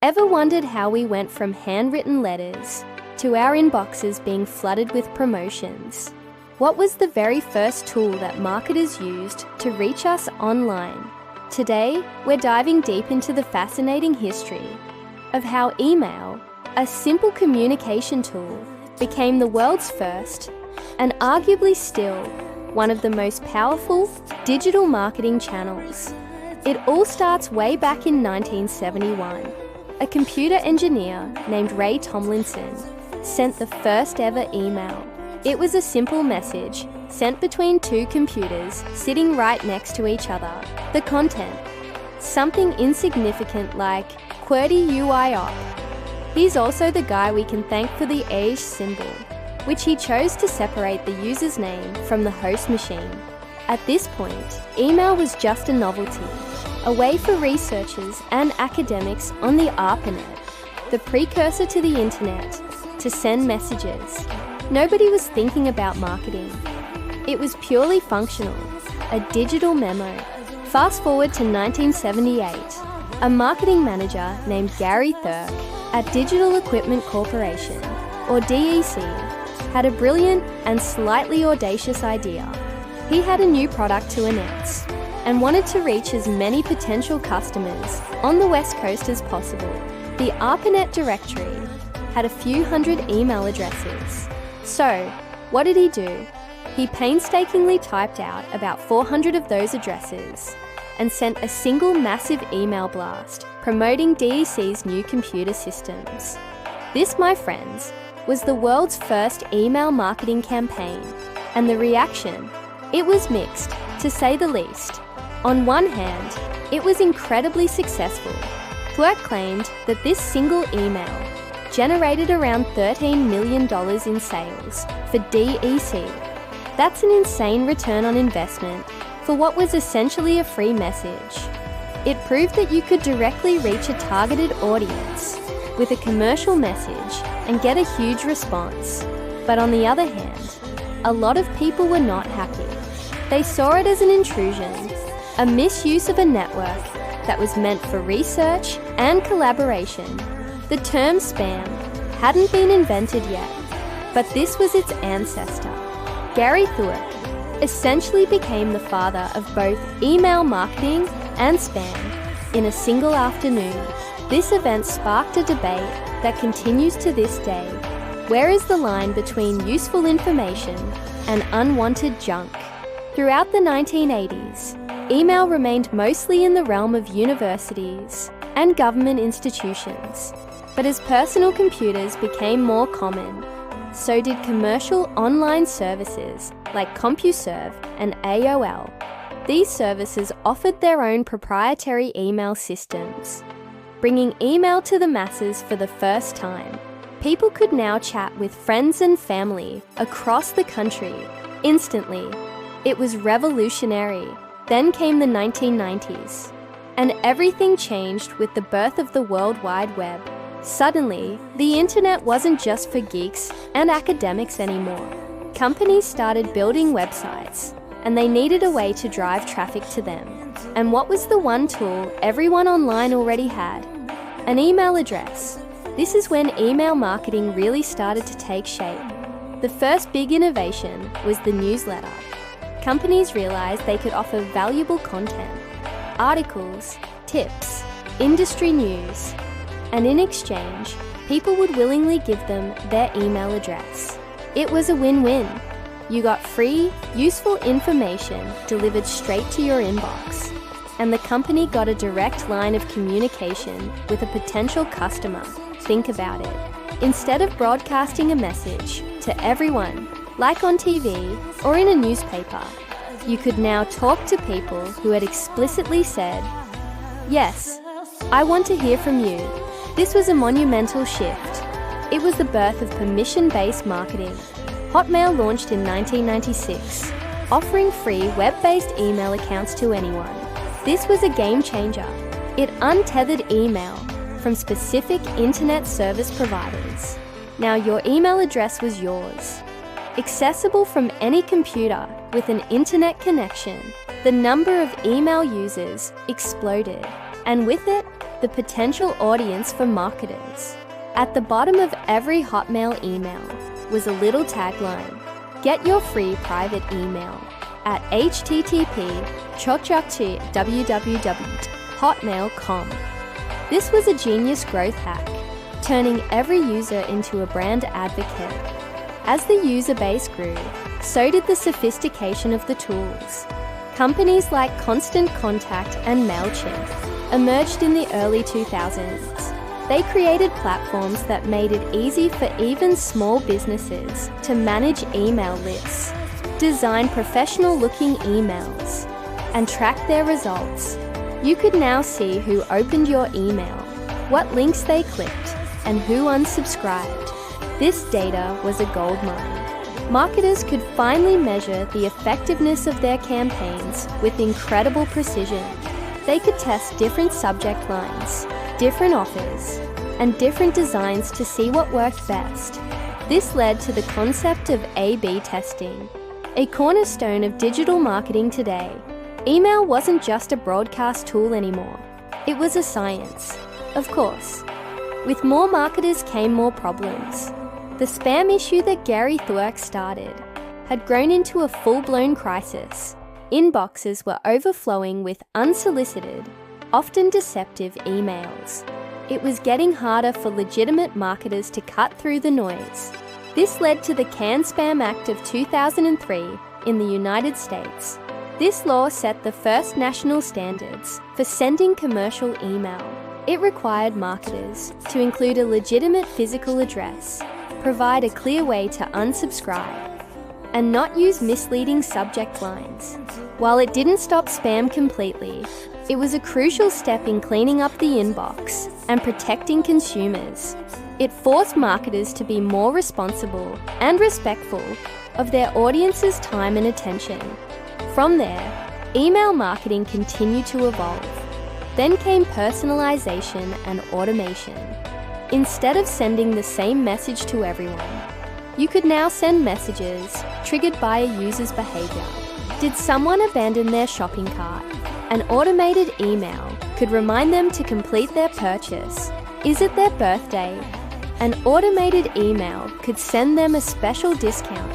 Ever wondered how we went from handwritten letters to our inboxes being flooded with promotions? What was the very first tool that marketers used to reach us online? Today, we're diving deep into the fascinating history of how email, a simple communication tool, became the world's first, and arguably still, one of the most powerful digital marketing channels. It all starts way back in 1971. A computer engineer named Ray Tomlinson sent the first ever email. It was a simple message sent between two computers sitting right next to each other. The content, something insignificant like QWERTY UI op. He's also the guy we can thank for the age symbol, which he chose to separate the user's name from the host machine. At this point, email was just a novelty, a way for researchers and academics on the ARPANET, the precursor to the internet, to send messages. Nobody was thinking about marketing. It was purely functional, a digital memo. Fast forward to 1978, a marketing manager named Gary Thuerk at Digital Equipment Corporation, or DEC, had a brilliant and slightly audacious idea. He had a new product to announce and wanted to reach as many potential customers on the West Coast as possible. The ARPANET directory had a few hundred email addresses. So, what did he do? He painstakingly typed out about 400 of those addresses and sent a single massive email blast promoting DEC's new computer systems. This, my friends, was the world's first email marketing campaign, and the reaction, it was mixed, to say the least. On one hand, it was incredibly successful. Thuerk claimed that this single email generated around $13 million in sales for DEC. That's an insane return on investment for what was essentially a free message. It proved that you could directly reach a targeted audience with a commercial message and get a huge response. But on the other hand, a lot of people were not happy. They saw it as an intrusion, a misuse of a network that was meant for research and collaboration. The term spam hadn't been invented yet, but this was its ancestor. Gary Thuerk essentially became the father of both email marketing and spam in a single afternoon. This event sparked a debate that continues to this day. Where is the line between useful information and unwanted junk? Throughout the 1980s, email remained mostly in the realm of universities and government institutions. But as personal computers became more common, so did commercial online services like CompuServe and AOL. These services offered their own proprietary email systems. Bringing email to the masses for the first time, people could now chat with friends and family across the country instantly. It was revolutionary. Then came the 1990s, and everything changed with the birth of the World Wide Web. Suddenly, the internet wasn't just for geeks and academics anymore. Companies started building websites, and they needed a way to drive traffic to them. And what was the one tool everyone online already had? An email address. This is when email marketing really started to take shape. The first big innovation was the newsletter. Companies realized they could offer valuable content, articles, tips, industry news, and in exchange, people would willingly give them their email address. It was a win-win. You got free, useful information delivered straight to your inbox, and the company got a direct line of communication with a potential customer. Think about it. Instead of broadcasting a message to everyone, like on TV or in a newspaper, you could now talk to people who had explicitly said, "Yes, I want to hear from you." This was a monumental shift. It was the birth of permission-based marketing. Hotmail launched in 1996, offering free web-based email accounts to anyone. This was a game changer. It untethered email from specific internet service providers. Now your email address was yours. Accessible from any computer with an internet connection, the number of email users exploded, and with it, the potential audience for marketers. At the bottom of every Hotmail email was a little tagline: get your free private email at http://www.hotmail.com. This was a genius growth hack, turning every user into a brand advocate. As the user base grew, so did the sophistication of the tools. Companies like Constant Contact and MailChimp emerged in the early 2000s. They created platforms that made it easy for even small businesses to manage email lists, design professional-looking emails, and track their results. You could now see who opened your email, what links they clicked, and who unsubscribed. This data was a goldmine. Marketers could finally measure the effectiveness of their campaigns with incredible precision. They could test different subject lines, different offers, and different designs to see what worked best. This led to the concept of A/B testing, a cornerstone of digital marketing today. Email wasn't just a broadcast tool anymore. It was a science, of course. With more marketers came more problems. The spam issue that Gary Thuerk started had grown into a full-blown crisis. Inboxes were overflowing with unsolicited, often deceptive emails. It was getting harder for legitimate marketers to cut through the noise. This led to the CAN-SPAM Act of 2003 in the United States. This law set the first national standards for sending commercial email. It required marketers to include a legitimate physical address, provide a clear way to unsubscribe, and not use misleading subject lines. While it didn't stop spam completely, it was a crucial step in cleaning up the inbox and protecting consumers. It forced marketers to be more responsible and respectful of their audience's time and attention. From there, email marketing continued to evolve. Then came personalization and automation. Instead of sending the same message to everyone, you could now send messages triggered by a user's behavior. Did someone abandon their shopping cart? An automated email could remind them to complete their purchase. Is it their birthday? An automated email could send them a special discount.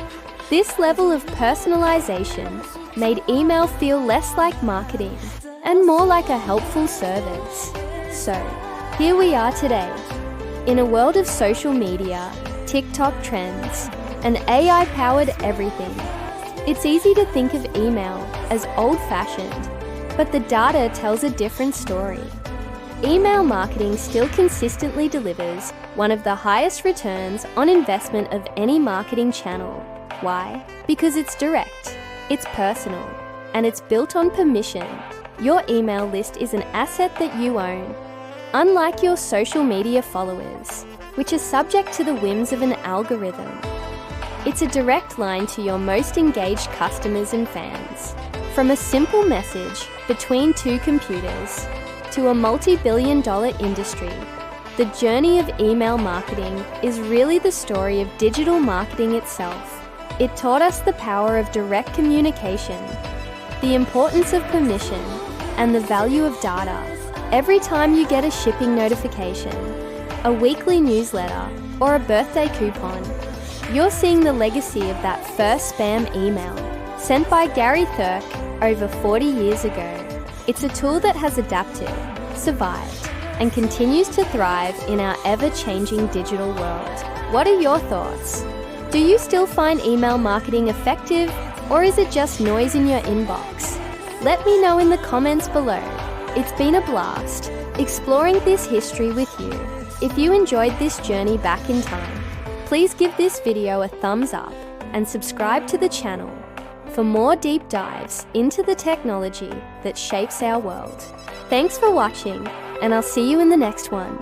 This level of personalization made email feel less like marketing and more like a helpful service. So, here we are today. In a world of social media, TikTok trends, and AI-powered everything, it's easy to think of email as old-fashioned, but the data tells a different story. Email marketing still consistently delivers one of the highest returns on investment of any marketing channel. Why? Because it's direct, it's personal, and it's built on permission. Your email list is an asset that you own. Unlike your social media followers, which are subject to the whims of an algorithm, it's a direct line to your most engaged customers and fans. From a simple message between two computers to a multi-billion-dollar industry, the journey of email marketing is really the story of digital marketing itself. It taught us the power of direct communication, the importance of permission, and the value of data. Every time you get a shipping notification, a weekly newsletter, or a birthday coupon, you're seeing the legacy of that first spam email sent by Gary Thuerk over 40 years ago. It's a tool that has adapted, survived, and continues to thrive in our ever-changing digital world. What are your thoughts? Do you still find email marketing effective, or is it just noise in your inbox? Let me know in the comments below. It's been a blast exploring this history with you. If you enjoyed this journey back in time, please give this video a thumbs up and subscribe to the channel for more deep dives into the technology that shapes our world. Thanks for watching, and I'll see you in the next one.